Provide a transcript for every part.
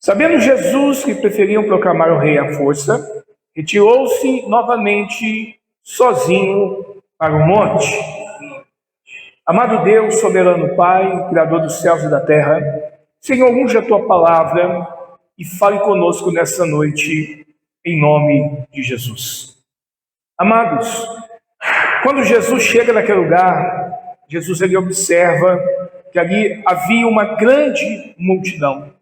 Sabendo Jesus que preferiam proclamar o rei à força, retirou-se novamente sozinho para o monte. Amado Deus, soberano Pai, Criador dos céus e da terra, Senhor, unja a Tua palavra e fale conosco nessa noite, em nome de Jesus. Amados, quando Jesus chega naquele lugar, Jesus ele observa que ali havia uma grande multidão.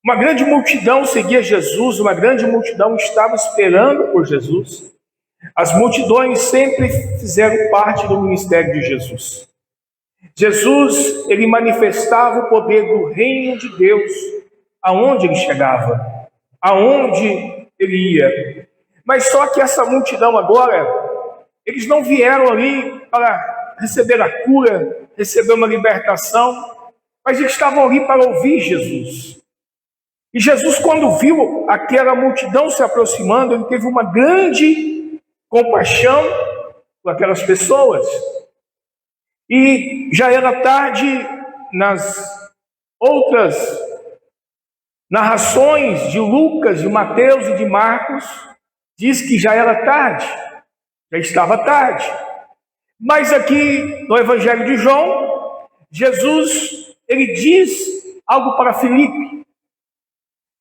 Uma grande multidão seguia Jesus, uma grande multidão estava esperando por Jesus. As multidões sempre fizeram parte do ministério de Jesus. Jesus, ele manifestava o poder do reino de Deus aonde ele chegava, aonde ele ia. Mas só que essa multidão agora, eles não vieram ali para receber a cura, receber uma libertação, mas eles estavam ali para ouvir Jesus. E Jesus, quando viu aquela multidão se aproximando, ele teve uma grande compaixão por aquelas pessoas. E já era tarde. Nas outras narrações de Lucas, de Mateus e de Marcos, diz que já era tarde, já estava tarde. Mas aqui no Evangelho de João, Jesus, ele diz algo para Filipe.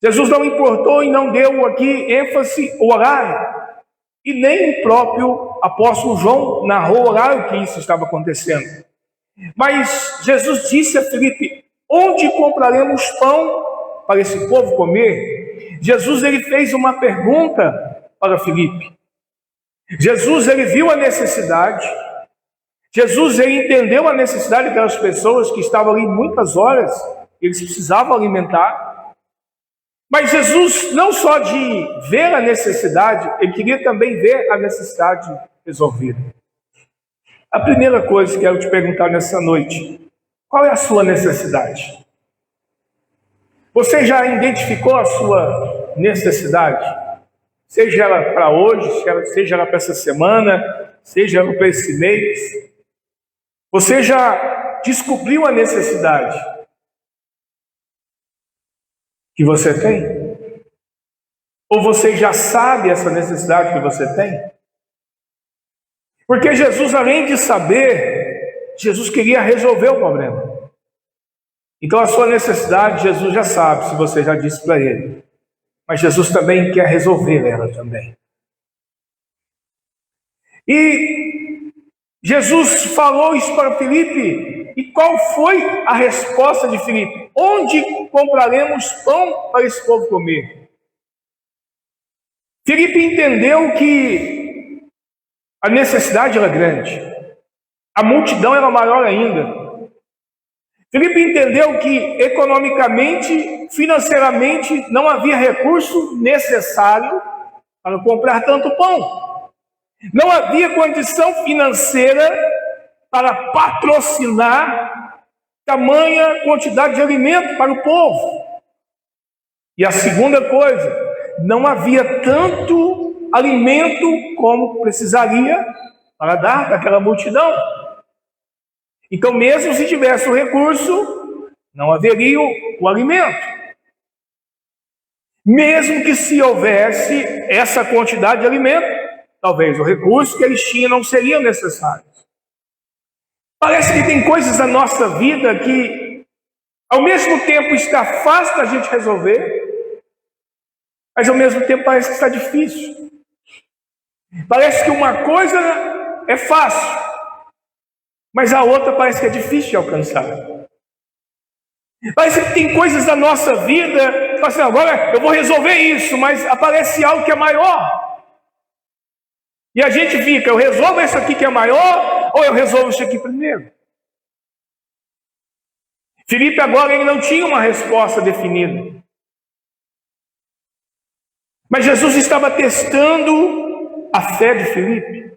Jesus não importou e não deu aqui ênfase ao horário. E nem o próprio apóstolo João narrou o horário que isso estava acontecendo. Mas Jesus disse a Filipe: onde compraremos pão para esse povo comer? Jesus ele fez uma pergunta para Filipe. Jesus ele viu a necessidade. Jesus ele entendeu a necessidade daquelas pessoas que estavam ali muitas horas, eles precisavam alimentar. Mas Jesus, não só de ver a necessidade, ele queria também ver a necessidade resolvida. A primeira coisa que quero te perguntar nessa noite: qual é a sua necessidade? Você já identificou a sua necessidade? Seja ela para hoje, seja ela para essa semana, seja ela para esse mês. Você já descobriu a necessidade que você tem? Ou você já sabe essa necessidade que você tem? Porque Jesus, além de saber, Jesus queria resolver o problema. Então a sua necessidade, Jesus já sabe, se você já disse para ele. Mas Jesus também quer resolver ela também. E Jesus falou isso para Filipe. E qual foi a resposta de Filipe? Onde compraremos pão para esse povo comer? Filipe entendeu que a necessidade era grande. A multidão era maior ainda. Filipe entendeu que economicamente, financeiramente, não havia recurso necessário para comprar tanto pão. Não havia condição financeira para patrocinar tamanha quantidade de alimento para o povo. E a segunda coisa, não havia tanto alimento como precisaria para dar para aquela multidão. Então, mesmo se tivesse o recurso, não haveria o alimento. Mesmo que se houvesse essa quantidade de alimento, talvez o recurso que eles tinham não seria necessário. Parece que tem coisas na nossa vida que, ao mesmo tempo, está fácil da gente resolver, mas ao mesmo tempo parece que está difícil. Parece que uma coisa é fácil, mas a outra parece que é difícil de alcançar. Parece que tem coisas na nossa vida, assim, agora eu vou resolver isso, mas aparece algo que é maior. E a gente fica, eu resolvo isso aqui que é maior, ou eu resolvo isso aqui primeiro? Filipe agora ele não tinha uma resposta definida. Mas Jesus estava testando a fé de Filipe.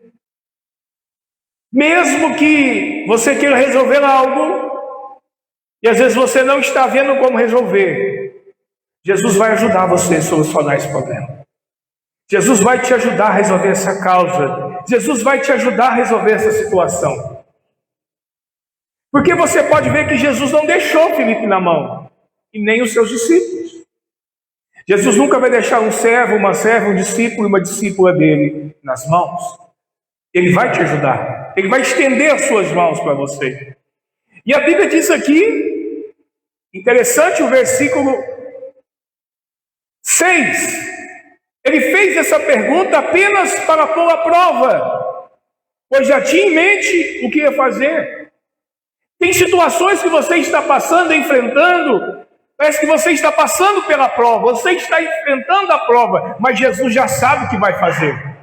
Mesmo que você queira resolver algo, e às vezes você não está vendo como resolver, Jesus vai ajudar você a solucionar esse problema. Jesus vai te ajudar a resolver essa causa. Jesus vai te ajudar a resolver essa situação. Porque você pode ver que Jesus não deixou Filipe na mão, e nem os seus discípulos. Jesus nunca vai deixar um servo, uma serva, um discípulo e uma discípula dele nas mãos. Ele vai te ajudar. Ele vai estender as suas mãos para você. E a Bíblia diz aqui, interessante o versículo 6. Ele fez essa pergunta apenas para pôr à prova, pois já tinha em mente o que ia fazer. Tem situações que você está passando, enfrentando, parece que você está passando pela prova, você está enfrentando a prova, mas Jesus já sabe o que vai fazer.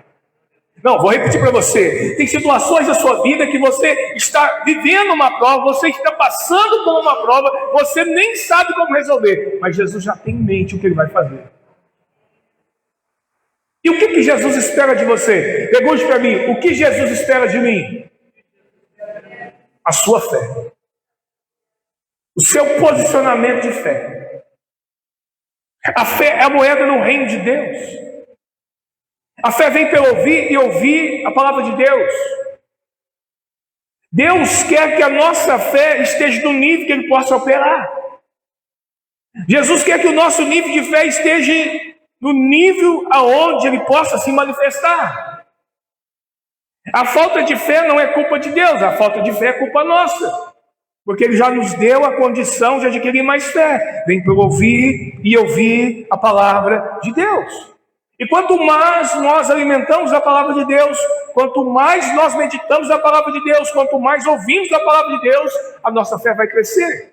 Não, vou repetir para você. Tem situações da sua vida que você está vivendo uma prova, você está passando por uma prova, você nem sabe como resolver, mas Jesus já tem em mente o que ele vai fazer. E o que Jesus espera de você? Pergunte para mim, o que Jesus espera de mim? A sua fé. O seu posicionamento de fé. A fé é a moeda no reino de Deus. A fé vem pelo ouvir e ouvir a palavra de Deus. Deus quer que a nossa fé esteja no nível que Ele possa operar. Jesus quer que o nosso nível de fé esteja no nível aonde Ele possa se manifestar. A falta de fé não é culpa de Deus, a falta de fé é culpa nossa. Porque Ele já nos deu a condição de adquirir mais fé. Vem por ouvir e ouvir a palavra de Deus. E quanto mais nós alimentamos a palavra de Deus, quanto mais nós meditamos a palavra de Deus, quanto mais ouvimos a palavra de Deus, a nossa fé vai crescer.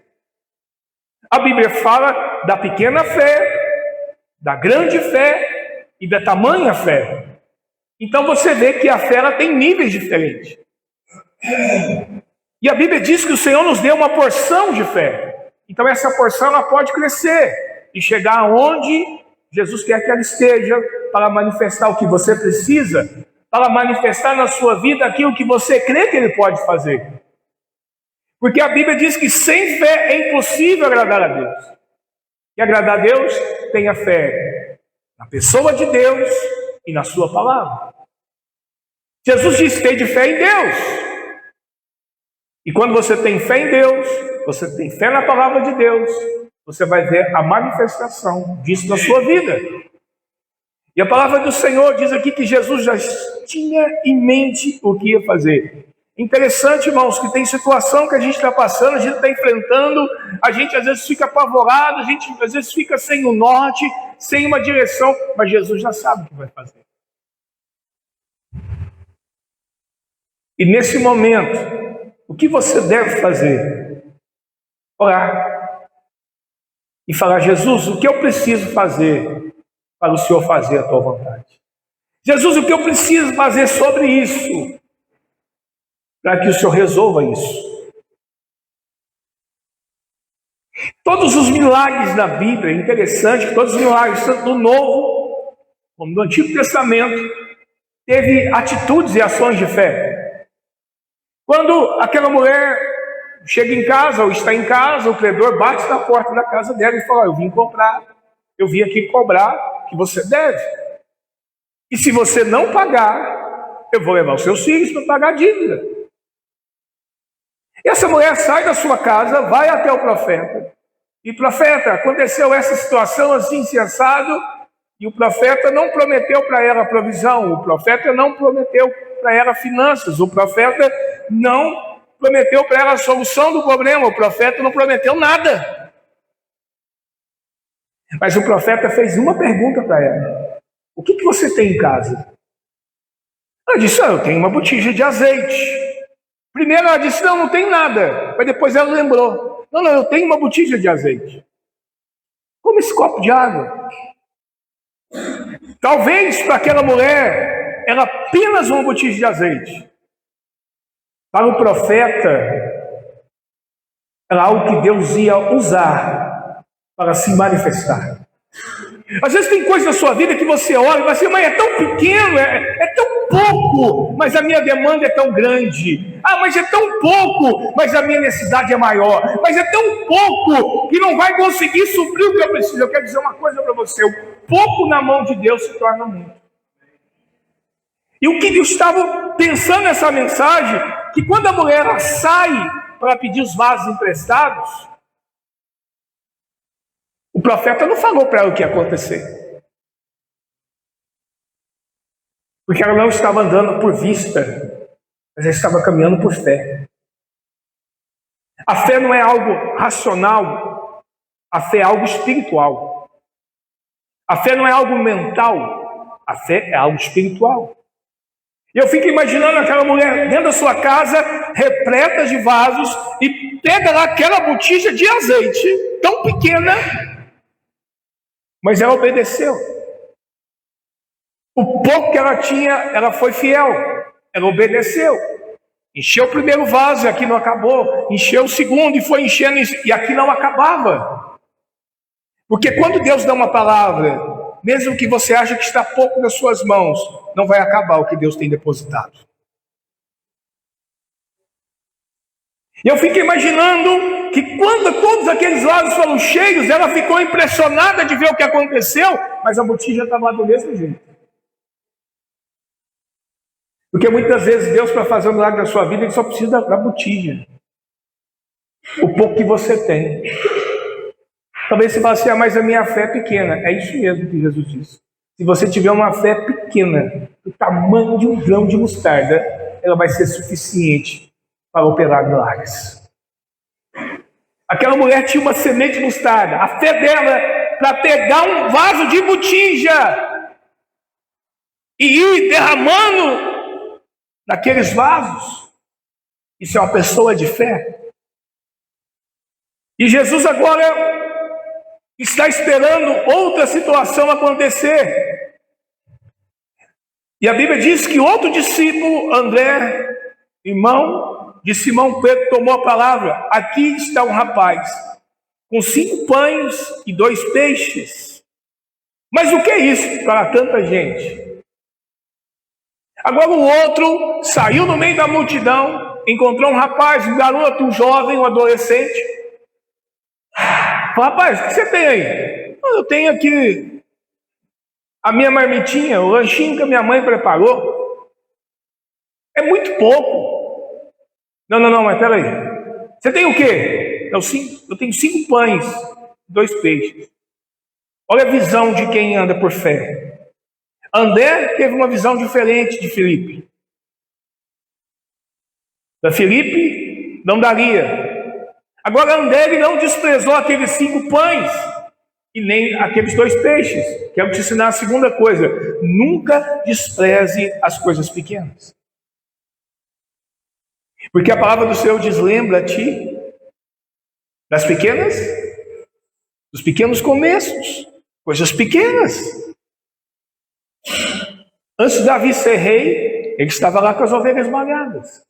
A Bíblia fala da pequena fé, da grande fé e da tamanha fé. Então você vê que a fé ela tem níveis diferentes. E a Bíblia diz que o Senhor nos deu uma porção de fé. Então essa porção ela pode crescer e chegar aonde Jesus quer que ela esteja, para manifestar o que você precisa, para manifestar na sua vida aquilo que você crê que Ele pode fazer. Porque a Bíblia diz que sem fé é impossível agradar a Deus. E agradar a Deus, tenha fé na pessoa de Deus e na sua palavra. Jesus disse: tem de fé em Deus. E quando você tem fé em Deus, você tem fé na palavra de Deus, você vai ver a manifestação disso na sua vida. E a palavra do Senhor diz aqui que Jesus já tinha em mente o que ia fazer. Interessante, irmãos, que tem situação que a gente está passando, a gente está enfrentando, a gente às vezes fica apavorado, a gente às vezes fica sem o norte, sem uma direção, mas Jesus já sabe o que vai fazer. E nesse momento, o que você deve fazer? Orar. E falar: Jesus, o que eu preciso fazer para o Senhor fazer a tua vontade? Jesus, o que eu preciso fazer sobre isso, para que o Senhor resolva isso? Todos os milagres da Bíblia, é interessante que todos os milagres, tanto do Novo como do Antigo Testamento, teve atitudes e ações de fé. Quando aquela mulher chega em casa, ou está em casa, o credor bate na porta da casa dela e fala: eu vim comprar, eu vim aqui cobrar o que você deve. E se você não pagar, eu vou levar os seus filhos para pagar a dívida. E essa mulher sai da sua casa, vai até o profeta. E profeta, aconteceu essa situação assim, assado, e o profeta não prometeu para ela provisão, o profeta não prometeu para ela finanças, o profeta não prometeu para ela a solução do problema, o profeta não prometeu nada. Mas o profeta fez uma pergunta para ela: o que você tem em casa? Ela disse: eu tenho uma botija de azeite. Primeiro ela disse: não tem nada. Mas depois ela lembrou: não, eu tenho uma botija de azeite. Como esse copo de água. Talvez para aquela mulher era apenas uma botija de azeite. Para o profeta, era algo que Deus ia usar para se manifestar. Às vezes tem coisas na sua vida que você olha e vai assim: mas é tão pequeno, é tão pouco, mas a minha demanda é tão grande. Ah, mas é tão pouco, mas a minha necessidade é maior. Mas é tão pouco que não vai conseguir suprir o que eu preciso. Eu quero dizer uma coisa para você: o pouco na mão de Deus se torna muito. E o que eu estava pensando nessa mensagem, que quando a mulher sai para pedir os vasos emprestados, o O profeta não falou para ela o que ia acontecer. Porque ela não estava andando por vista, mas ela estava caminhando por fé. A fé não é algo racional, a fé é algo espiritual. A fé não é algo mental, a fé é algo espiritual. E eu fico imaginando aquela mulher dentro da sua casa, repleta de vasos, e pega lá aquela botija de azeite, tão pequena, mas ela obedeceu. O pouco que ela tinha, ela foi fiel, ela obedeceu. Encheu o primeiro vaso e aqui não acabou. Encheu o segundo e foi enchendo e aqui não acabava. Porque quando Deus dá uma palavra, mesmo que você ache que está pouco nas suas mãos, não vai acabar o que Deus tem depositado. E eu fico imaginando que quando todos aqueles vasos foram cheios, ela ficou impressionada de ver o que aconteceu, mas a botija estava lá do mesmo jeito. Porque muitas vezes Deus, para fazer um milagre na sua vida, Ele só precisa da botija. O pouco que você tem. Talvez você fale assim, mas a minha fé é pequena. É isso mesmo que Jesus disse. Se você tiver uma fé pequena, do tamanho de um grão de mostarda, ela vai ser suficiente para operar milagres. Aquela mulher tinha uma semente de mostarda. A fé dela para pegar um vaso de botija e ir derramando naqueles vasos. Isso é uma pessoa de fé. E Jesus agora está esperando outra situação acontecer. E a Bíblia diz que outro discípulo, André, irmão de Simão Pedro, tomou a palavra. Aqui está um rapaz com 5 pães e 2 peixes. Mas o que é isso para tanta gente? Agora o outro saiu no meio da multidão, encontrou um rapaz, um garoto, um jovem, um adolescente. Falou, rapaz, o que você tem aí? Eu tenho aqui a minha marmitinha, o lanchinho que a minha mãe preparou. É muito pouco. Não, mas peraí. Você tem o quê? Eu tenho 5 pães, 2 peixes. Olha a visão de quem anda por fé. André teve uma visão diferente de Filipe. Da Filipe não daria. Agora André ele não desprezou aqueles 5 pães e nem aqueles 2 peixes. Quero te ensinar a segunda coisa. Nunca despreze as coisas pequenas. Porque a palavra do Senhor diz, lembra-te das pequenas, dos pequenos começos, coisas pequenas. Antes de Davi ser rei, ele estava lá com as ovelhas malhadas.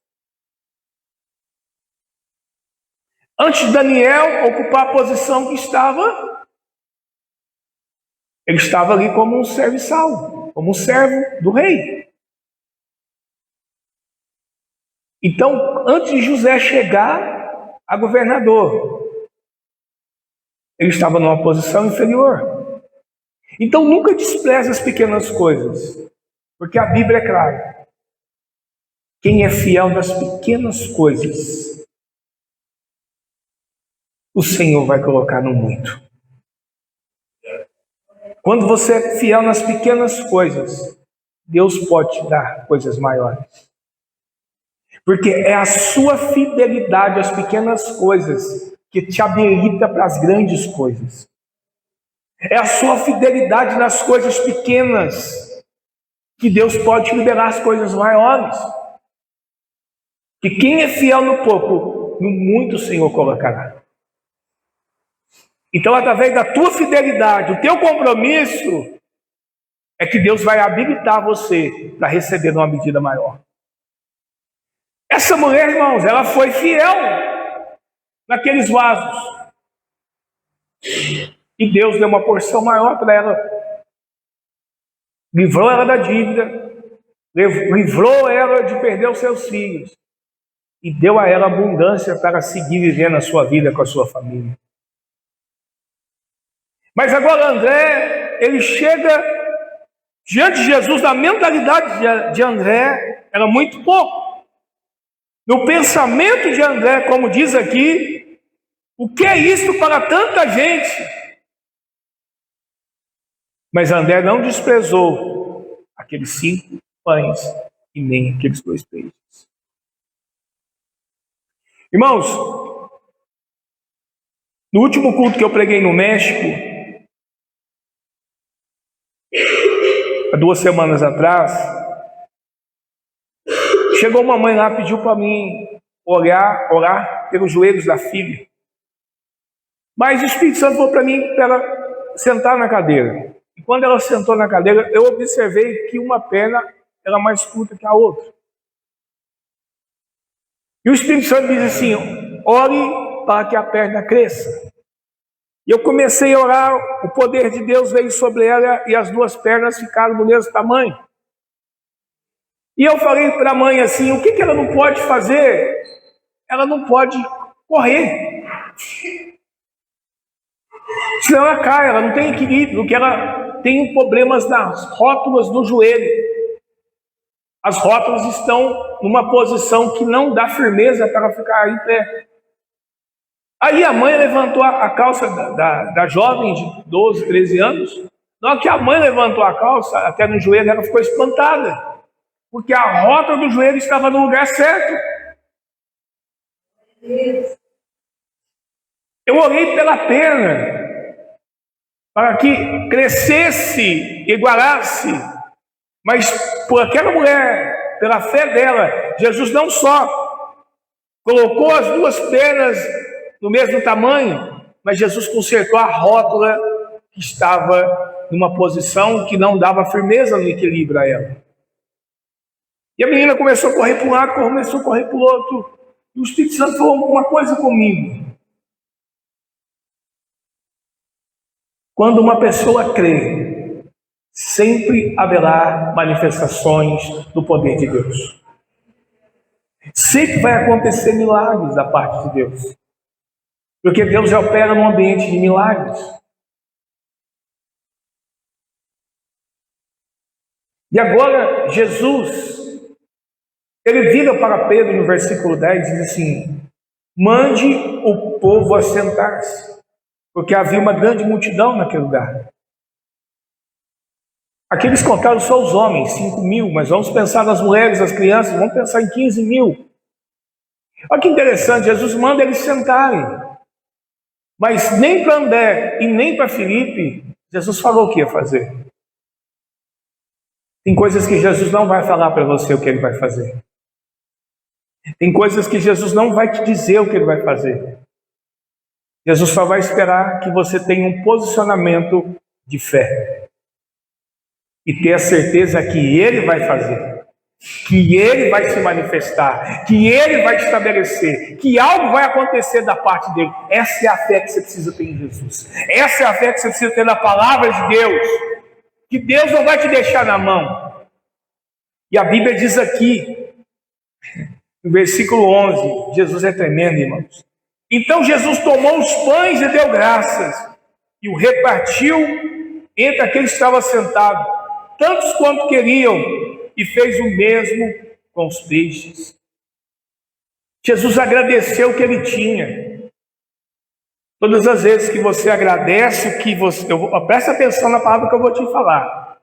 Antes de Daniel ocupar a posição que estava, ele estava ali como um serviçal, como um servo do rei. Então, antes de José chegar a governador, ele estava numa posição inferior. Então, nunca despreze as pequenas coisas, porque a Bíblia é clara. Quem é fiel nas pequenas coisas, o Senhor vai colocar no muito. Quando você é fiel nas pequenas coisas, Deus pode te dar coisas maiores. Porque é a sua fidelidade às pequenas coisas que te habilita para as grandes coisas. É a sua fidelidade nas coisas pequenas que Deus pode te liberar as coisas maiores. Que quem é fiel no pouco, no muito o Senhor colocará. Então, através da tua fidelidade, o teu compromisso, é que Deus vai habilitar você para receber uma medida maior. Essa mulher, irmãos, ela foi fiel naqueles vasos. E Deus deu uma porção maior para ela. Livrou ela da dívida, livrou ela de perder os seus filhos. E deu a ela abundância para seguir vivendo a sua vida com a sua família. Mas agora André, ele chega diante de Jesus, na mentalidade de André, era muito pouco. No pensamento de André, como diz aqui, o que é isso para tanta gente? Mas André não desprezou aqueles 5 pães e nem aqueles 2 peixes. Irmãos, no último culto que eu preguei no México, há 2 semanas atrás, chegou uma mãe lá, pediu para mim orar pelos joelhos da filha. Mas o Espírito Santo falou para mim para ela sentar na cadeira. E quando ela sentou na cadeira, eu observei que uma perna era mais curta que a outra. E o Espírito Santo diz assim: ore para que a perna cresça. E eu comecei a orar, o poder de Deus veio sobre ela e as 2 pernas ficaram do mesmo tamanho. E eu falei para a mãe assim: o que ela não pode fazer? Ela não pode correr. Senão ela cai, ela não tem equilíbrio, porque ela tem problemas nas rótulas do joelho. As rótulas estão numa posição que não dá firmeza para ela ficar em pé. Aí a mãe levantou a calça da jovem de 12, 13 anos. Na hora que a mãe levantou a calça, até no joelho, ela ficou espantada, porque a rótula do joelho estava no lugar certo. Eu orei pela perna, para que crescesse, igualasse, mas por aquela mulher, pela fé dela, Jesus não só colocou as 2 pernas no mesmo tamanho, mas Jesus consertou a rótula que estava numa posição que não dava firmeza no equilíbrio a ela. E a menina começou a correr para um lado, começou a correr para o outro, e o Espírito Santo falou uma coisa comigo: quando uma pessoa crê, sempre haverá manifestações do poder de Deus. Sempre vai acontecer milagres da parte de Deus, porque Deus já opera num ambiente de milagres. E agora Jesus, ele vira para Pedro no versículo 10 e diz assim: mande o povo assentar-se, porque havia uma grande multidão naquele lugar. Aqui eles contaram só os homens, 5.000, mas vamos pensar nas mulheres, nas crianças, vamos pensar em 15.000. Olha que interessante, Jesus manda eles sentarem. Mas nem para André e nem para Filipe, Jesus falou o que ia fazer. Tem coisas que Jesus não vai falar para você o que ele vai fazer. Tem coisas que Jesus não vai te dizer o que ele vai fazer. Jesus só vai esperar que você tenha um posicionamento de fé. E ter a certeza que ele vai fazer. Que ele vai se manifestar. Que ele vai estabelecer. Que algo vai acontecer da parte dele. Essa é a fé que você precisa ter em Jesus. Essa é a fé que você precisa ter na palavra de Deus. Que Deus não vai te deixar na mão. E a Bíblia diz aqui, no versículo 11, Jesus é tremendo, irmãos. Então Jesus tomou os pães e deu graças, e o repartiu entre aqueles que estavam sentados, tantos quanto queriam, e fez o mesmo com os peixes. Jesus agradeceu o que ele tinha. Todas as vezes que você agradece o que você... Presta atenção na palavra que eu vou te falar.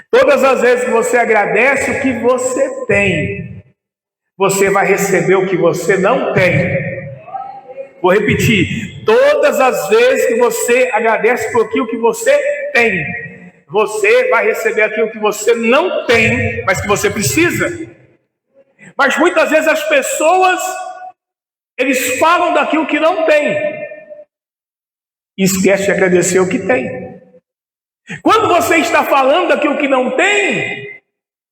Todas as vezes que você agradece o que você tem, você vai receber o que você não tem. Vou repetir. Todas as vezes que você agradece por aquilo que você tem, você vai receber aquilo que você não tem, mas que você precisa. Mas muitas vezes as pessoas, eles falam daquilo que não tem e esquecem de agradecer o que tem. Quando você está falando daquilo que não tem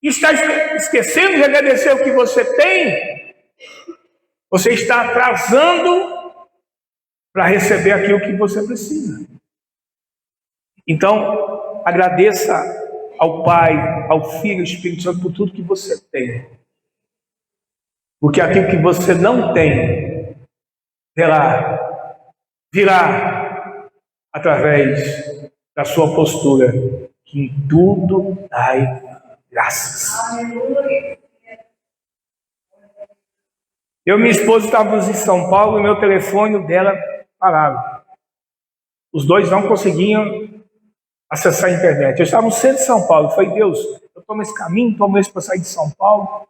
e está esquecendo de agradecer o que você tem, você está atrasando para receber aquilo que você precisa. Então, agradeça ao Pai, ao Filho e ao Espírito Santo por tudo que você tem. Porque aquilo que você não tem virá através da sua postura, que em tudo dai graças. Eu e minha esposa estávamos em São Paulo e meu telefone dela parava. Os dois não conseguiam acessar a internet. Eu estava no centro de São Paulo. Eu falei, Deus, eu tomo esse caminho, tomo esse para sair de São Paulo.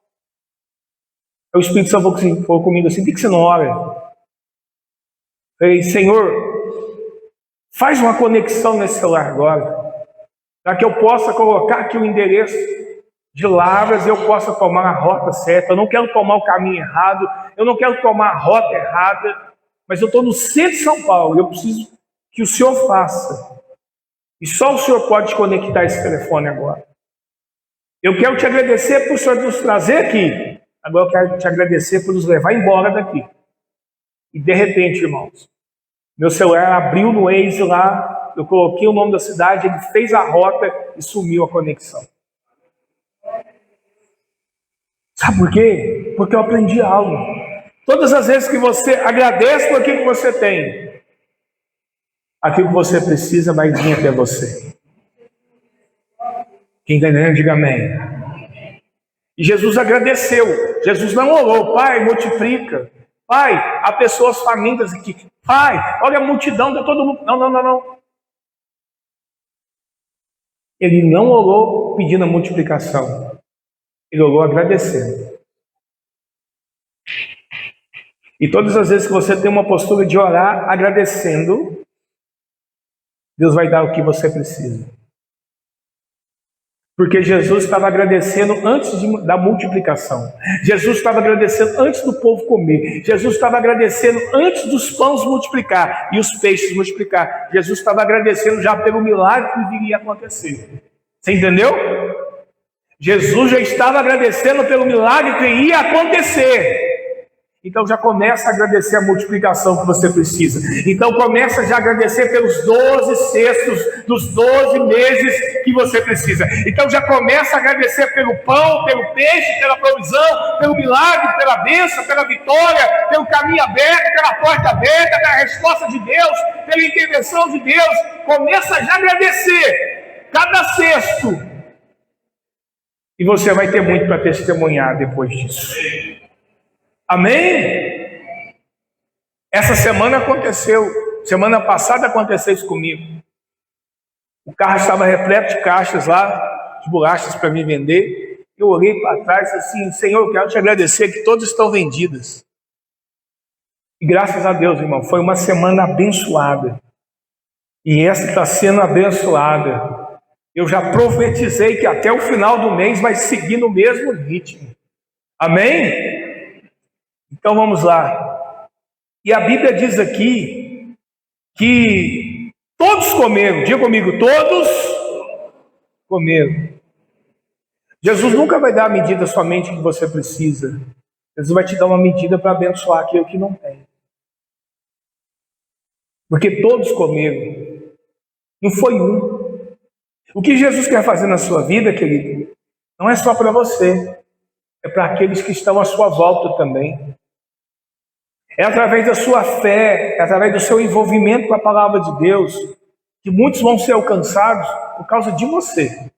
Aí o Espírito Santo falou comigo assim, por que você não ora? Eu falei, Senhor, faz uma conexão nesse celular agora, para que eu possa colocar aqui o endereço de Lavras e eu possa tomar a rota certa. Eu não quero tomar o caminho errado, eu não quero tomar a rota errada, mas eu estou no centro de São Paulo e eu preciso que o Senhor faça. E só o Senhor pode conectar esse telefone agora. Eu quero te agradecer por o Senhor nos trazer aqui. Agora eu quero te agradecer por nos levar embora daqui. E de repente, irmãos, meu celular abriu no Waze lá, eu coloquei o nome da cidade, ele fez a rota e sumiu a conexão. Sabe por quê? Porque eu aprendi algo. Todas as vezes que você agradece por aquilo que você tem, aquilo que você precisa vai vir até você. Quem está entendendo, diga amém. E Jesus agradeceu. Jesus não orou, Pai, multiplica. Pai, há pessoas famintas aqui. Pai, olha a multidão de todo mundo. Não. Ele não orou pedindo a multiplicação. Ele orou agradecendo. E todas as vezes que você tem uma postura de orar agradecendo, Deus vai dar o que você precisa. Porque Jesus estava agradecendo antes da multiplicação. Jesus estava agradecendo antes do povo comer. Jesus estava agradecendo antes dos pães multiplicar e os peixes multiplicar. Jesus estava agradecendo já pelo milagre que viria a acontecer. Você entendeu? Jesus já estava agradecendo pelo milagre que ia acontecer. Então já começa a agradecer a multiplicação que você precisa. Então começa já a agradecer pelos 12 cestos dos 12 meses que você precisa. Então já começa a agradecer pelo pão, pelo peixe, pela provisão, pelo milagre, pela bênção, pela vitória, pelo caminho aberto, pela porta aberta, pela resposta de Deus, pela intervenção de Deus. Começa já a agradecer cada cesto. E você vai ter muito para testemunhar depois disso. Amém? Essa semana aconteceu, semana passada aconteceu isso comigo. O carro estava repleto de caixas lá, de bolachas para me vender. Eu olhei para trás assim, Senhor, eu quero te agradecer que todas estão vendidas. E graças a Deus, irmão, foi uma semana abençoada. E essa está sendo abençoada. Eu já profetizei que até o final do mês vai seguir no mesmo ritmo. Amém? Então vamos lá. E a Bíblia diz aqui que todos comeram. Diga comigo, todos comeram. Jesus nunca vai dar a medida somente que você precisa. Jesus vai te dar uma medida para abençoar aquilo que não tem. Porque todos comeram. Não foi um. O que Jesus quer fazer na sua vida, querido, não é só para você. É para aqueles que estão à sua volta também. É através da sua fé, é através do seu envolvimento com a palavra de Deus, que muitos vão ser alcançados por causa de você.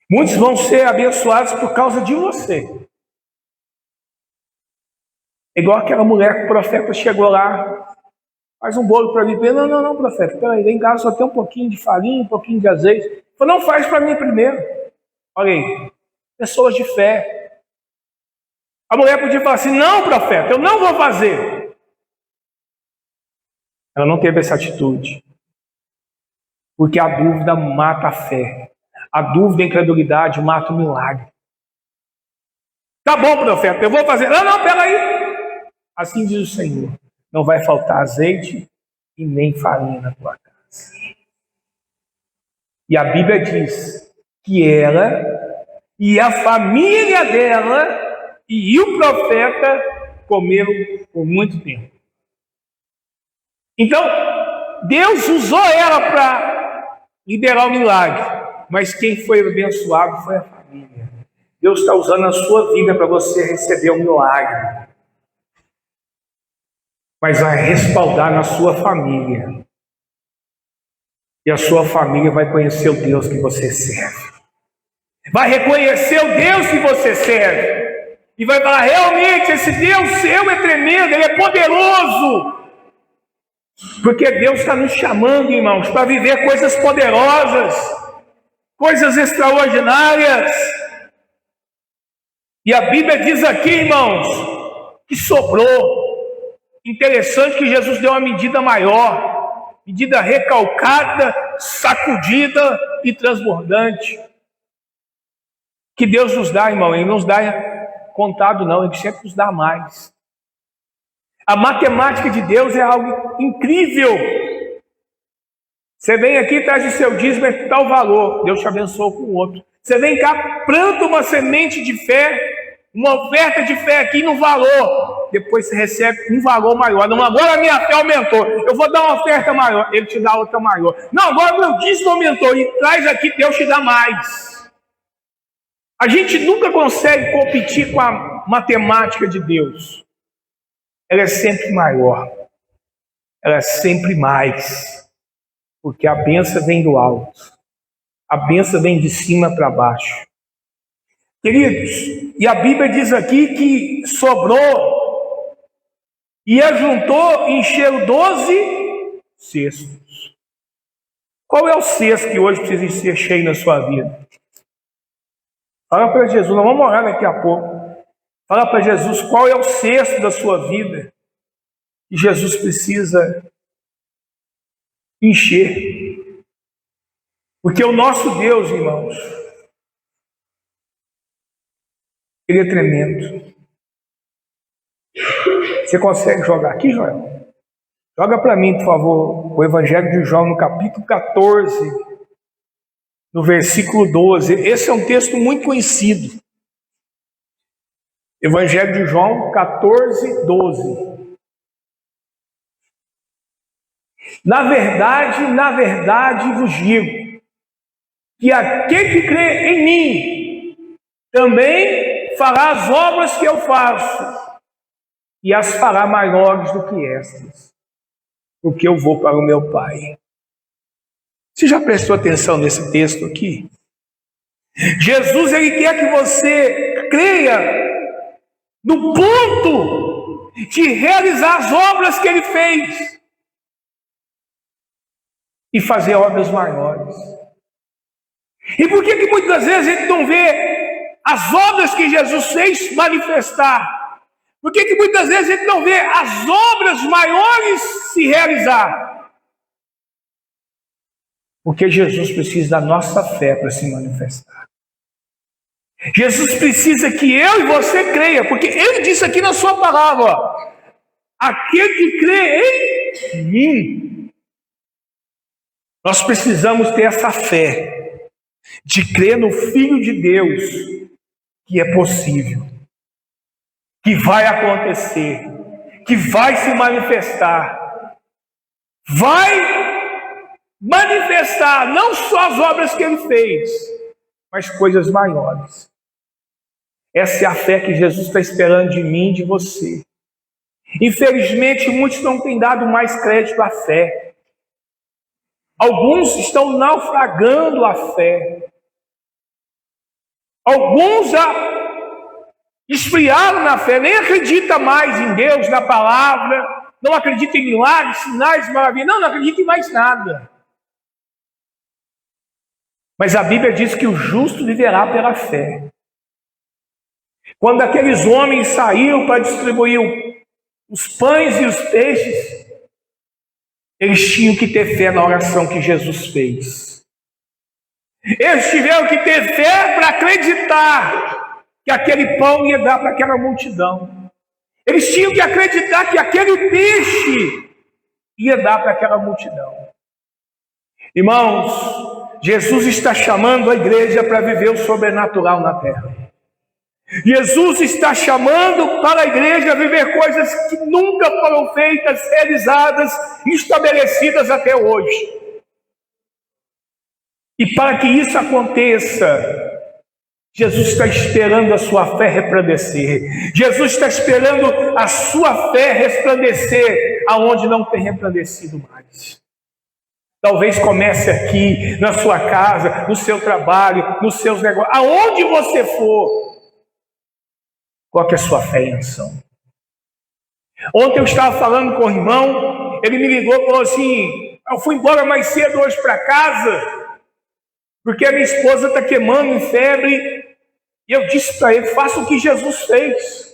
Muitos vão ser abençoados por causa de você. É igual aquela mulher que o profeta chegou lá, faz um bolo para mim. Não, profeta, peraí, vem cá, só tem um pouquinho de farinha, um pouquinho de azeite. Ele falou, não, faz para mim primeiro. Olha aí, pessoas de fé. A mulher podia falar assim, não, profeta, eu não vou fazer. Ela não teve essa atitude. Porque a dúvida mata a fé. A dúvida e a incredulidade mata o milagre. Tá bom, profeta, eu vou fazer. Não, peraí. Assim diz o Senhor, não vai faltar azeite e nem farinha na tua casa. E a Bíblia diz que ela e a família dela e o profeta comeram por muito tempo. Então, Deus usou ela para liderar o milagre. Mas quem foi abençoado foi a família. Deus está usando a sua vida para você receber um milagre. Mas vai respaldar na sua família. E a sua família vai conhecer o Deus que você serve. Vai reconhecer o Deus que você serve. E vai falar, realmente, esse Deus seu é tremendo, Ele é poderoso. Porque Deus está nos chamando, irmãos, para viver coisas poderosas, coisas extraordinárias. E a Bíblia diz aqui, irmãos, que sobrou. Interessante que Jesus deu uma medida maior, medida recalcada, sacudida e transbordante. Que Deus nos dá, irmão, Ele não nos dá contado não, Ele sempre nos dá mais. A matemática de Deus é algo incrível. Você vem aqui, traz o seu dízimo, é tal valor, Deus te abençoa com o outro. Você vem cá, planta uma semente de fé, uma oferta de fé aqui no valor, depois você recebe um valor maior. Não, agora a minha fé aumentou, eu vou dar uma oferta maior, Ele te dá outra maior. Não, agora o meu dízimo aumentou, e traz aqui, Deus te dá mais. A gente nunca consegue competir com a matemática de Deus. Ela é sempre maior. Ela é sempre mais. Porque a bênção vem do alto. A bênção vem de cima para baixo. Queridos, e a Bíblia diz aqui que sobrou e ajuntou e encheu 12 cestos. Qual é o cesto que hoje precisa ser cheio na sua vida? Fala para Jesus, nós vamos orar daqui a pouco. Fala para Jesus qual é o cesto da sua vida que Jesus precisa encher. Porque o nosso Deus, irmãos, Ele é tremendo. Você consegue jogar aqui, Joel? Joga para mim, por favor, o Evangelho de João, no capítulo 14. No versículo 12, esse é um texto muito conhecido. Evangelho de João 14, 12. Na verdade vos digo, que aquele que crê em mim, também fará as obras que eu faço, e as fará maiores do que estas, porque eu vou para o meu Pai. Você já prestou atenção nesse texto aqui? Jesus, Ele quer que você creia no ponto de realizar as obras que Ele fez e fazer obras maiores. E por que muitas vezes a gente não vê as obras que Jesus fez manifestar? Por que muitas vezes a gente não vê as obras maiores se realizar? Porque Jesus precisa da nossa fé para se manifestar. Jesus precisa que eu e você creia, porque Ele disse aqui na sua palavra, aquele que crê em mim. Nós precisamos ter essa fé de crer no Filho de Deus, que é possível, que vai acontecer, que vai se manifestar, vai manifestar não só as obras que Ele fez, mas coisas maiores. Essa é a fé que Jesus está esperando de mim e de você. Infelizmente, muitos não têm dado mais crédito à fé. Alguns estão naufragando a fé. Alguns já esfriaram na fé, nem acreditam mais em Deus, na palavra, não acreditam em milagres, sinais, maravilhas, não acreditam em mais nada. Mas a Bíblia diz que o justo viverá pela fé. Quando aqueles homens saíram para distribuir os pães e os peixes, eles tinham que ter fé na oração que Jesus fez. Eles tiveram que ter fé para acreditar que aquele pão ia dar para aquela multidão. Eles tinham que acreditar que aquele peixe ia dar para aquela multidão. Irmãos, Jesus está chamando a igreja para viver o sobrenatural na terra. Jesus está chamando para a igreja a viver coisas que nunca foram feitas, realizadas, estabelecidas até hoje. E para que isso aconteça, Jesus está esperando a sua fé resplandecer. Jesus está esperando a sua fé resplandecer aonde não tem resplandecido mais. Talvez comece aqui, na sua casa, no seu trabalho, nos seus negócios, aonde você for. Coloque a sua fé em ação. Ontem eu estava falando com o irmão, Ele me ligou e falou assim: eu fui embora mais cedo hoje para casa, porque a minha esposa está queimando em febre. E eu disse para ele: faça o que Jesus fez.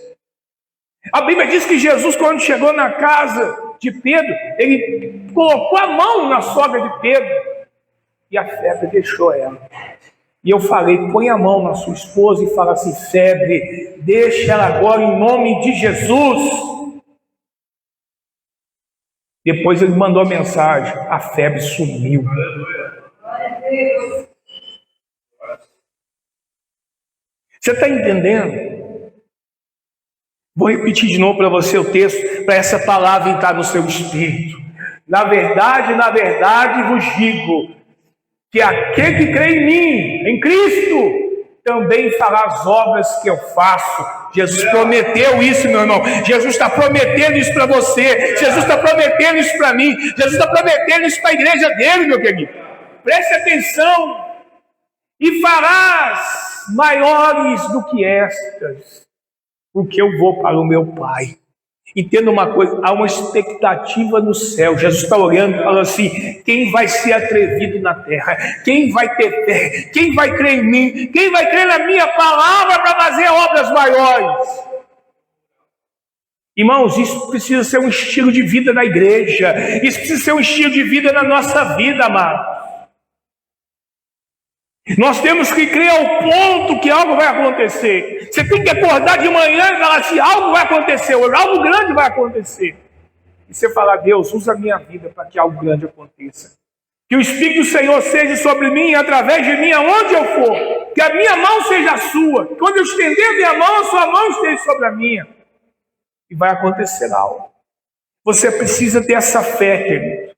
A Bíblia diz que Jesus, quando chegou na casa de Pedro, ele colocou a mão na sogra de Pedro e a febre deixou ela. E eu falei: põe a mão na sua esposa e fala assim: febre, deixa ela agora em nome de Jesus. Depois ele mandou a mensagem: a febre sumiu. Você está entendendo? Vou repetir de novo para você o texto, para essa palavra entrar no seu espírito. Na verdade vos digo, que aquele que crê em mim, em Cristo, também fará as obras que eu faço. Jesus prometeu isso, meu irmão. Jesus está prometendo isso para você. Jesus está prometendo isso para mim. Jesus está prometendo isso para a igreja dele, meu querido. Preste atenção. E farás maiores do que estas, porque eu vou para o meu Pai. Entenda uma coisa, há uma expectativa no céu. Jesus está olhando e falando assim: quem vai ser atrevido na terra? Quem vai ter fé? Quem vai crer em mim? Quem vai crer na minha palavra para fazer obras maiores? Irmãos, isso precisa ser um estilo de vida da igreja. Isso precisa ser um estilo de vida na nossa vida, amados. Nós temos que crer ao ponto que algo vai acontecer. Você tem que acordar de manhã e falar assim: algo vai acontecer, algo grande vai acontecer. E você falar: Deus, usa a minha vida para que algo grande aconteça. Que o Espírito do Senhor seja sobre mim e através de mim aonde eu for. Que a minha mão seja a sua. Quando eu estender a minha mão, a sua mão esteja sobre a minha. E vai acontecer algo. Você precisa ter essa fé, querido.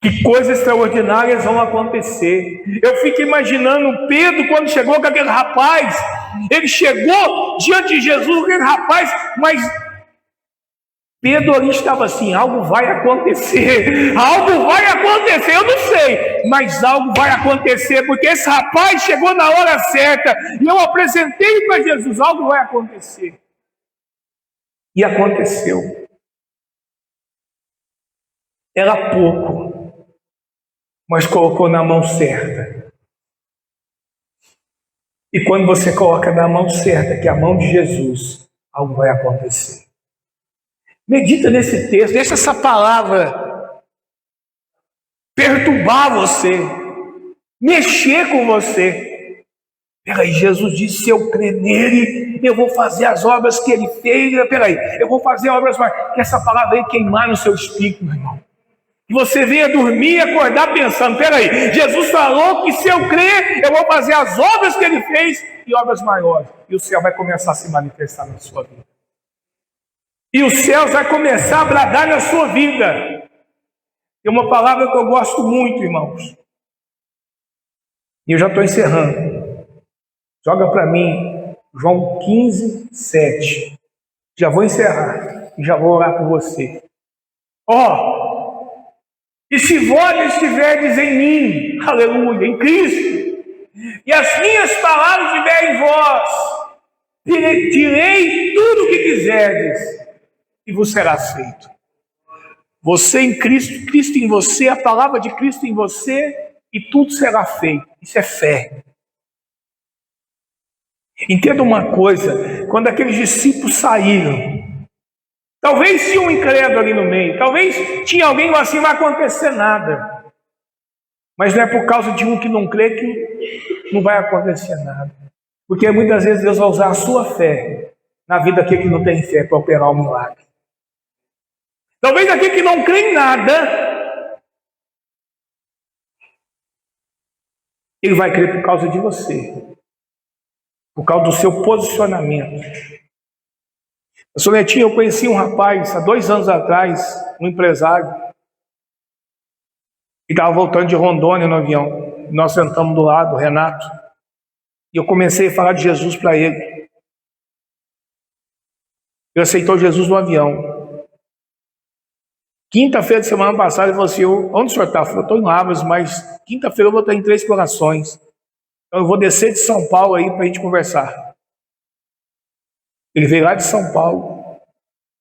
Que coisas extraordinárias vão acontecer. Eu fico imaginando Pedro quando chegou com aquele rapaz. Ele chegou diante de Jesus, aquele rapaz, mas Pedro ali estava assim: algo vai acontecer, algo vai acontecer, eu não sei, mas algo vai acontecer, porque esse rapaz chegou na hora certa, e eu apresentei para Jesus: algo vai acontecer. E aconteceu. Era pouco, mas colocou na mão certa. E quando você coloca na mão certa, que é a mão de Jesus, algo vai acontecer. Medita nesse texto, deixa essa palavra perturbar você, mexer com você. Peraí, Jesus disse: se eu crer nele, eu vou fazer as obras que ele fez. Peraí, eu vou fazer obras mais. Que essa palavra aí queimar no seu espírito, meu irmão. Que você venha dormir e acordar pensando: peraí, Jesus falou que se eu crer, eu vou fazer as obras que ele fez e obras maiores. E o céu vai começar a se manifestar na sua vida. E os céus vai começar a bradar na sua vida. Tem uma palavra que eu gosto muito, irmãos. E eu já estou encerrando. Joga para mim João 15, 7. Já vou encerrar e já vou orar por você. E se vós estiverdes em mim, aleluia, em Cristo, e as minhas palavras estiverem em vós, direi tudo o que quiserdes, e vos será feito. Você em Cristo, Cristo em você, a palavra de Cristo em você, e tudo será feito. Isso é fé. Entenda uma coisa: quando aqueles discípulos saíram, talvez tinha um incrédulo ali no meio, talvez tinha alguém assim: não vai acontecer nada. Mas não é por causa de um que não crê que não vai acontecer nada. Porque muitas vezes Deus vai usar a sua fé na vida daquele que não tem fé para operar um milagre. Talvez aquele que não crê em nada, ele vai crer por causa de você, por causa do seu posicionamento. Pastor Netinho, eu conheci um rapaz há 2 anos atrás, um empresário, que estava voltando de Rondônia no avião. Nós sentamos do lado, o Renato, e eu comecei a falar de Jesus para ele. Ele aceitou Jesus no avião. Quinta-feira de semana passada, ele falou assim: onde o senhor está? Eu falei: estou em Lavras, mas quinta-feira eu vou estar em Três Corações. Então eu vou descer de São Paulo aí para a gente conversar. Ele veio lá de São Paulo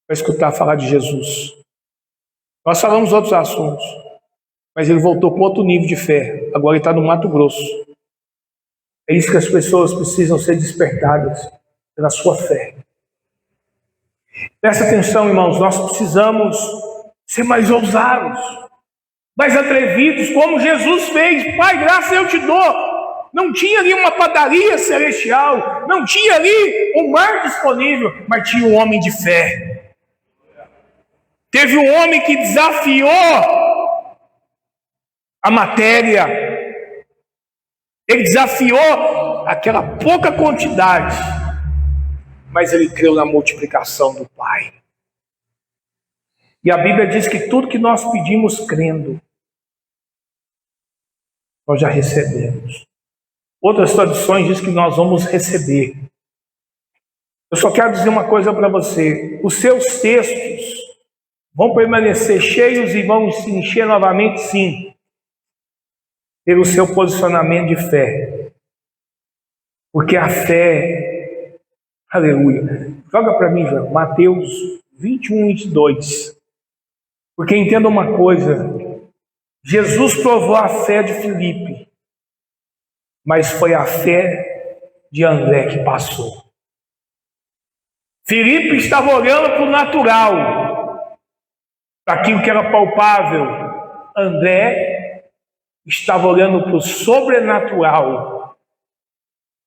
para escutar falar de Jesus. Nós falamos outros assuntos, mas ele voltou para outro nível de fé. Agora ele está no Mato Grosso. É isso que as pessoas precisam ser despertadas pela sua fé. Presta atenção, irmãos, nós precisamos ser mais ousados, mais atrevidos, como Jesus fez. Pai, graça eu te dou. Não tinha ali uma padaria celestial, não tinha ali um mar disponível, mas tinha um homem de fé. Teve um homem que desafiou a matéria. Ele desafiou aquela pouca quantidade, mas ele creu na multiplicação do Pai. E a Bíblia diz que tudo que nós pedimos crendo, nós já recebemos. Outras traduções dizem que nós vamos receber. Eu só quero dizer uma coisa para você. Os seus textos vão permanecer cheios e vão se encher novamente, sim, pelo seu posicionamento de fé. Porque a fé, aleluia. Joga para mim, João, Mateus 21, 22. Porque entenda uma coisa, Jesus provou a fé de Filipe, mas foi a fé de André que passou. Filipe estava olhando para o natural, para aquilo que era palpável. André estava olhando para o sobrenatural,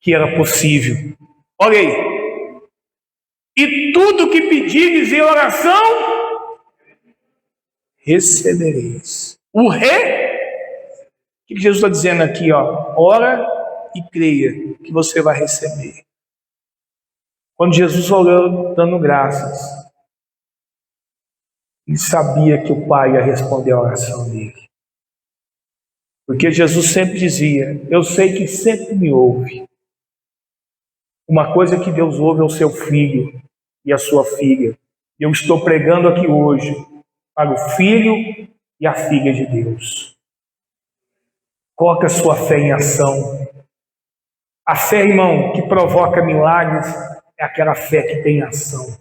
que era possível. Olha aí. E tudo que pedires em oração, recebereis. O o que Jesus está dizendo aqui? Ora e creia que você vai receber. Quando Jesus orou dando graças, ele sabia que o Pai ia responder a oração dele. Porque Jesus sempre dizia, eu sei que sempre me ouve. Uma coisa que Deus ouve é o seu filho e a sua filha. E eu estou pregando aqui hoje para o filho e a filha de Deus. Coloque a sua fé em ação. A fé, irmão, que provoca milagres é aquela fé que tem ação.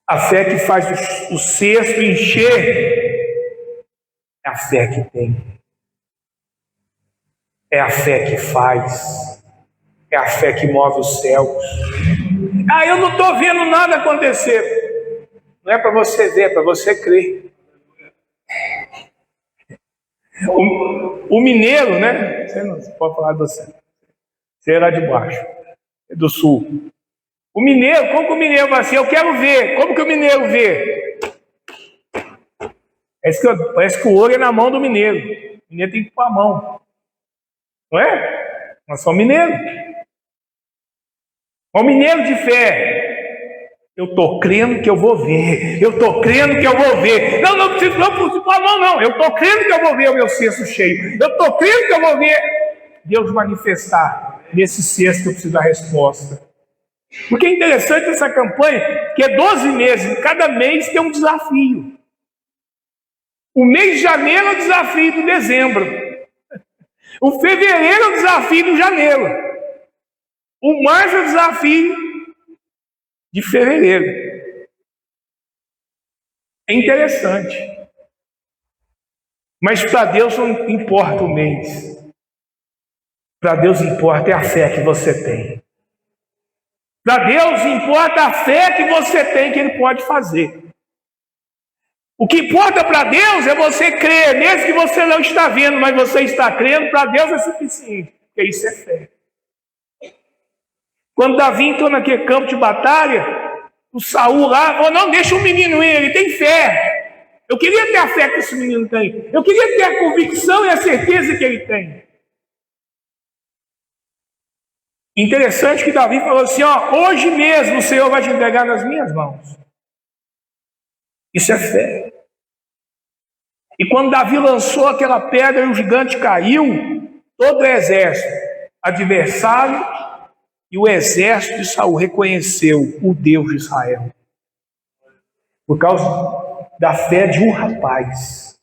A fé que faz o cesto encher é a fé que tem. É a fé que faz. É a fé que move os céus. Eu não estou vendo nada acontecer. Não é para você ver, é para você crer. O mineiro, né? Você não pode falar do você. Você é lá de baixo, é do sul. O mineiro, como que o mineiro vai assim? Eu quero ver. Como que o mineiro vê? Parece que o ouro é na mão do mineiro. O mineiro tem que pôr a mão. Não é? Nós somos mineiros. O mineiro de fé. Eu estou crendo que eu vou ver. Eu estou crendo que eu vou ver. Não preciso pôr a mão, não. Eu estou crendo que eu vou ver o meu cesto cheio. Eu estou crendo que eu vou ver Deus manifestar nesse cesto que eu preciso da resposta. Porque é interessante essa campanha, que é 12 meses. Cada mês tem um desafio. O mês de janeiro é o desafio do dezembro. O fevereiro é o desafio do janeiro. O março é o desafio de fevereiro. É interessante. Mas para Deus não importa o mês. Para Deus importa é a fé que você tem. Para Deus importa a fé que você tem que Ele pode fazer. O que importa para Deus é você crer, mesmo que você não está vendo, mas você está crendo, para Deus é suficiente, porque isso é fé. Quando Davi entrou naquele campo de batalha, o Saul lá falou, não, deixa o menino ir, ele tem fé. Eu queria ter a fé que esse menino tem. Eu queria ter a convicção e a certeza que ele tem. Interessante que Davi falou assim, hoje mesmo o Senhor vai te entregar nas minhas mãos. Isso é fé. E quando Davi lançou aquela pedra e o gigante caiu, todo o exército adversário e o exército de Saul reconheceu o Deus de Israel. Por causa da fé de um rapaz.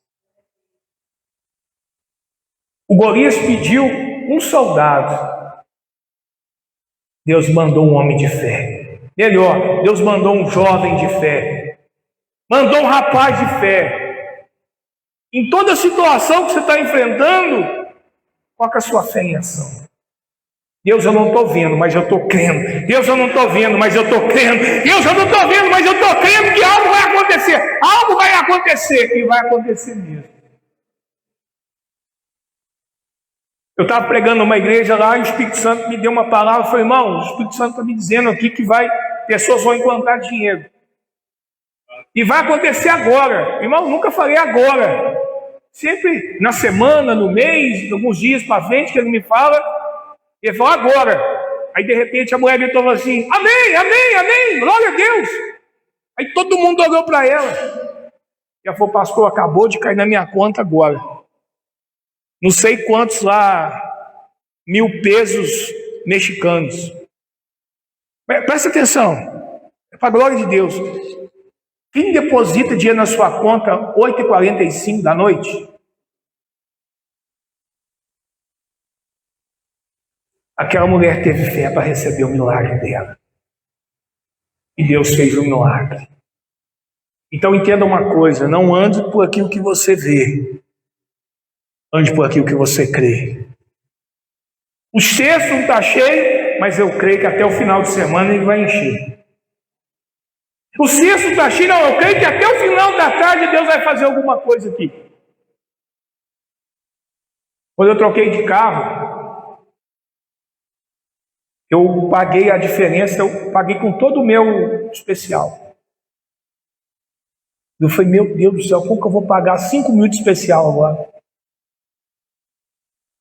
O Golias pediu um soldado. Deus mandou um homem de fé. Melhor, Deus mandou um jovem de fé. mandou um rapaz de fé. Em toda situação que você está enfrentando, coloca a sua fé em ação. Deus, eu não estou vendo, mas eu estou crendo. Deus, eu não estou vendo, mas eu estou crendo. Deus, eu não estou vendo, mas eu estou crendo que algo vai acontecer. Algo vai acontecer, e vai acontecer mesmo. Eu estava pregando numa igreja lá, e o Espírito Santo me deu uma palavra. Eu falei, irmão, o Espírito Santo está me dizendo aqui que pessoas vão implantar dinheiro. E vai acontecer agora. Irmão, nunca falei agora. Sempre na semana, no mês, alguns dias para frente, que ele me fala, ele fala agora. Aí de repente a mulher gritou assim, amém, amém, amém, glória a Deus. Aí todo mundo olhou para ela. E ela falou, pastor, acabou de cair na minha conta agora. Não sei quantos lá, 1.000 pesos mexicanos. Presta atenção, é para a glória de Deus. Quem deposita dinheiro na sua conta 8h45 da noite? Aquela mulher teve fé para receber o milagre dela. E Deus fez um milagre. Então entenda uma coisa, não ande por aquilo que você vê. Ande por aquilo que você crê. O cesto não está cheio, mas eu creio que até o final de semana ele vai encher. O cesto está cheio, não, eu creio que até o final da tarde Deus vai fazer alguma coisa aqui. Quando eu troquei de carro, eu paguei a diferença, eu paguei com todo o meu especial. Eu falei, meu Deus do céu, como que eu vou pagar 5.000 de especial agora?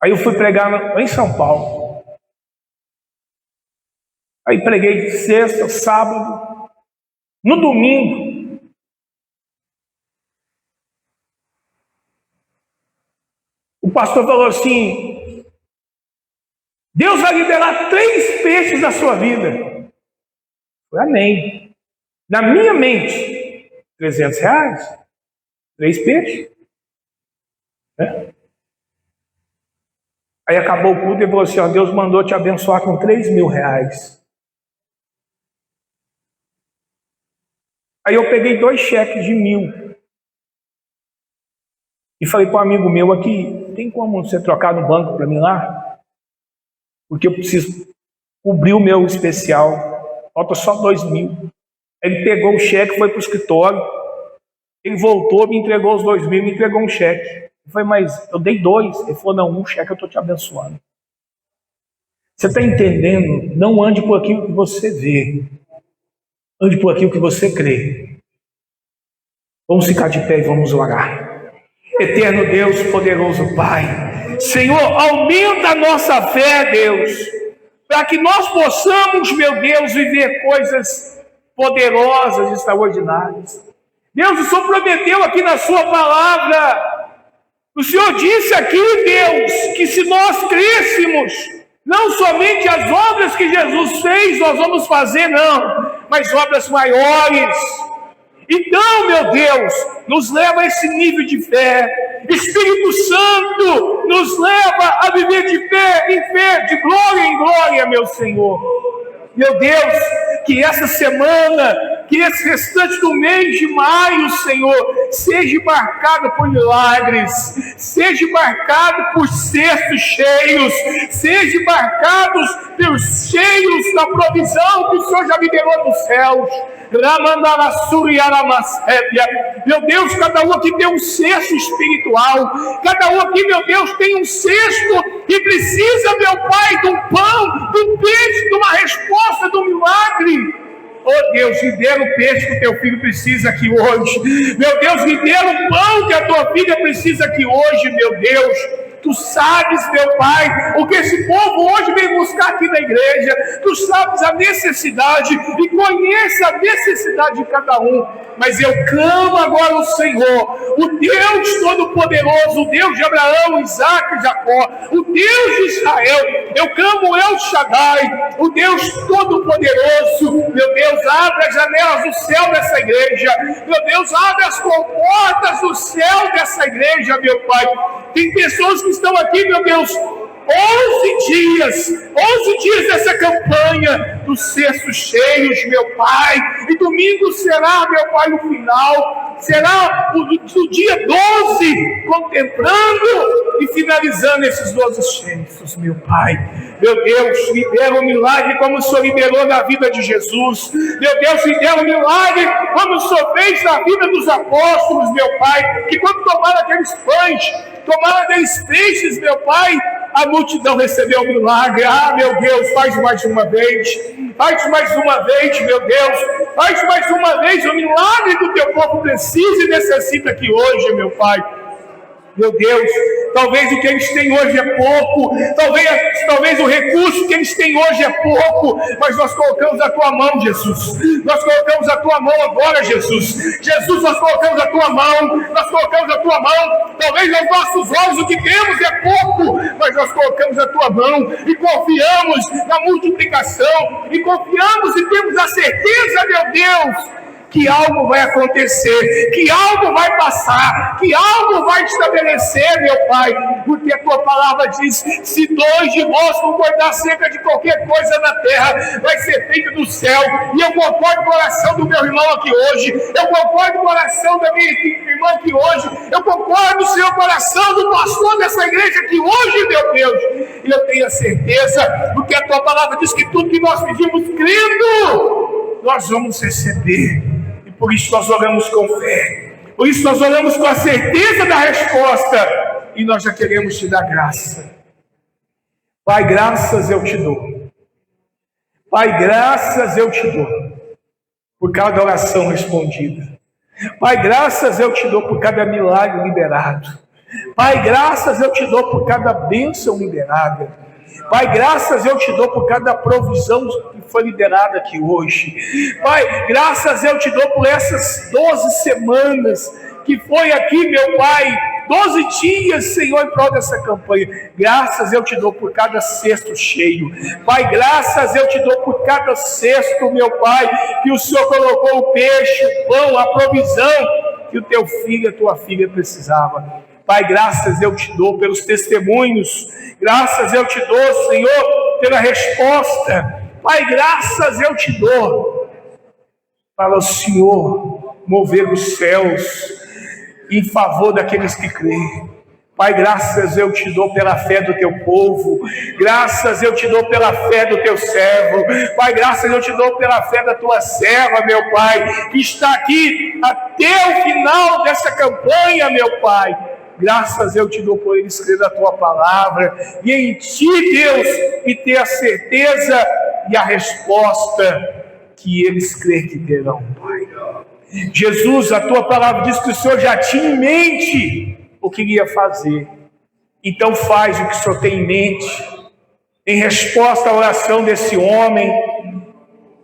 Aí eu fui pregar em São Paulo. Aí preguei sexta, sábado. No domingo, o pastor falou assim, Deus vai liberar 3 peixes da sua vida. Eu falei, amém. Na minha mente, R$300, 3 peixes. Aí acabou o culto e falou assim, ó, Deus mandou te abençoar com R$3.000. Aí eu peguei 2 cheques de 1.000 e falei para um amigo meu aqui, tem como você trocar no banco para mim lá? Porque eu preciso cobrir o meu especial, falta só 2.000. Ele pegou o cheque, foi para o escritório, ele voltou, me entregou os 2.000, me entregou um cheque. Eu falei, mas eu dei 2. Ele falou, não, um cheque eu estou te abençoando. Você está entendendo? Não ande por aquilo que você vê. Ande por aquilo que você crê. Vamos ficar de pé e vamos orar. Eterno Deus, poderoso Pai, Senhor, aumenta a nossa fé, Deus, para que nós possamos, meu Deus, viver coisas poderosas, extraordinárias. Deus, o Senhor prometeu aqui na sua palavra, o Senhor disse aqui, Deus, que se nós crêssemos, não somente as obras que Jesus fez, nós vamos fazer, não, mas obras maiores. Então, meu Deus, nos leva a esse nível de fé. Espírito Santo, nos leva a viver de fé em fé, de glória em glória, meu Senhor. Meu Deus, que essa semana, que esse restante do mês de maio, Senhor, seja marcado por milagres, seja marcado por cestos cheios, seja marcados pelos cheios da provisão que o Senhor já liberou dos céus. Meu Deus, cada um aqui tem um cesto espiritual, cada um aqui, meu Deus, tem um cesto e precisa, meu Pai, de um pão, de um peixe, de uma resposta, de um milagre. Oh Deus, libera o peixe que o teu filho precisa aqui hoje. Meu Deus, libera o pão que a tua filha precisa aqui hoje, meu Deus. Tu sabes, meu Pai, o que esse povo hoje vem buscar aqui na igreja. Tu sabes a necessidade e conhece a necessidade de cada um. Mas eu clamo agora ao Senhor, o Deus Todo-Poderoso, o Deus de Abraão, Isaac e Jacó, o Deus de Israel. Eu clamo El Shaddai, o Deus Todo-Poderoso. Meu Deus, abre as janelas do céu dessa igreja. Meu Deus, abre as comportas do céu dessa igreja, meu Pai. Tem pessoas que estão aqui, meu Deus, 11 dias dessa campanha dos cestos cheios, meu Pai, e domingo será, meu Pai, o final, será o dia 12, contemplando e finalizando esses 12 cestos, meu Pai. Meu Deus, libera um milagre como o Senhor liberou na vida de Jesus. Meu Deus, libera um milagre como o Senhor fez na vida dos apóstolos, meu Pai, que quando tomaram aqueles pães, tomaram aqueles peixes, meu Pai, a multidão recebeu o milagre. Ah, meu Deus, faz mais uma vez, meu Deus, faz mais uma vez o milagre que o teu povo precisa e necessita aqui hoje, meu Pai. Meu Deus, talvez o que eles têm hoje é pouco, talvez o recurso que eles têm hoje é pouco, mas nós colocamos a tua mão, Jesus. Nós colocamos a tua mão agora, Jesus. Jesus, nós colocamos a tua mão, talvez aos nossos olhos o que temos é pouco, mas nós colocamos a tua mão e confiamos na multiplicação, e confiamos e temos a certeza, meu Deus, que algo vai acontecer, que algo vai passar, que algo vai estabelecer, meu Pai, porque a tua palavra diz: se 2 de vós concordar acerca de qualquer coisa na terra, vai ser feito do céu. E eu concordo com o coração do meu irmão aqui hoje, eu concordo com o coração da minha irmã aqui hoje, eu concordo, Senhor, com o coração do pastor dessa igreja aqui hoje, meu Deus, e eu tenho a certeza, porque a tua palavra diz que tudo que nós pedimos crendo, nós vamos receber. Por isso nós oramos com fé, por isso nós oramos com a certeza da resposta, e nós já queremos te dar graça. Pai, graças eu te dou. Pai, graças eu te dou por cada oração respondida. Pai, graças eu te dou por cada milagre liberado. Pai, graças eu te dou por cada bênção liberada. Pai, graças eu te dou por cada provisão que foi liberada aqui hoje. Pai, graças eu te dou por essas 12 semanas que foi aqui, meu Pai, 12 dias, Senhor, em prol dessa campanha. Graças eu te dou por cada cesto cheio. Pai, graças eu te dou por cada cesto, meu Pai, que o Senhor colocou o peixe, o pão, a provisão que o teu filho e a tua filha precisava. Pai, graças eu te dou pelos testemunhos, graças eu te dou, Senhor, pela resposta. Pai, graças eu te dou para o Senhor mover os céus em favor daqueles que creem. Pai, graças eu te dou pela fé do teu povo, graças eu te dou pela fé do teu servo. Pai, graças eu te dou pela fé da tua serva, meu Pai, que está aqui até o final dessa campanha, meu Pai. Graças eu te dou por eles crer a tua palavra, e em ti, Deus, e ter a certeza e a resposta que eles crêem que terão, Pai. Jesus, a tua palavra diz que o Senhor já tinha em mente o que iria fazer. Então faz o que o Senhor tem em mente, em resposta à oração desse homem,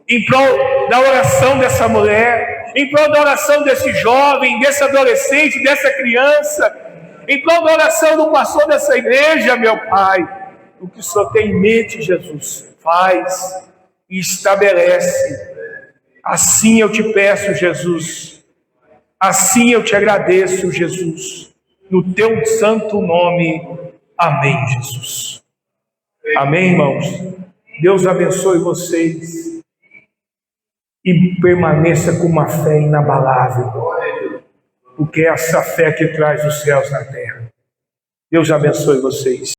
em prol da oração dessa mulher, em prol da oração desse jovem, desse adolescente, dessa criança, em prol da oração do pastor dessa igreja, meu Pai. O que o Senhor tem em mente, Jesus, faz e estabelece. Assim eu te peço, Jesus, assim eu te agradeço, Jesus, no teu santo nome. Amém, Jesus. Amém, irmãos. Deus abençoe vocês e permaneça com uma fé inabalável, porque é essa fé que traz os céus na terra. Deus abençoe vocês.